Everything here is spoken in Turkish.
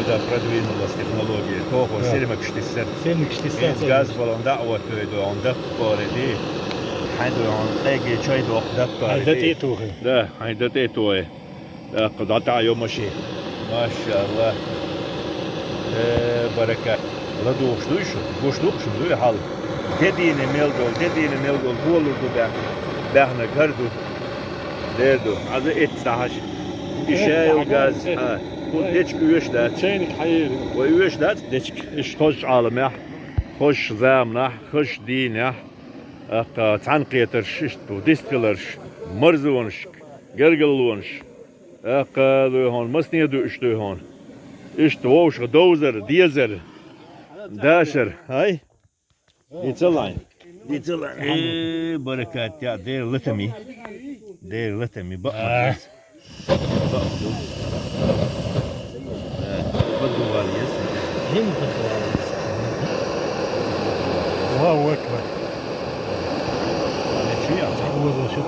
куда продвинулась технология. Того сельмак штисер. Сельмак штисер. Газ балон دعوة تودو عن دكتور دي. حدو عن أجي شيء دو دكتور. هيدا تيتوه. ده هيدا تيتوه. ده قطع يوم ماشي. ما شاء الله. بركة. لا دوش دوشو. دوش دوشو دوي حال. Dediğini melgol olurdu ben. Behne gördü. Derdu. Adı et sahaş. İşe yok gaz. Ha. Bu deçk üyeşler. Çaynik hayır. Bu üyeşler deçk. İş hoş alım hoş zamna, hoş din ya. Tanqiyeters işte diskilers. Marzunş. Gergelunş. Hon masniye düştü hon. İşte o şu dozer, dizer. Dasher. Hay. It's a line. It's a line. Barakat ya. They're letting me. They're letting me. بدو واليس. هم بدو واليس. الله أكبر. أنا شيء. هو ذا شو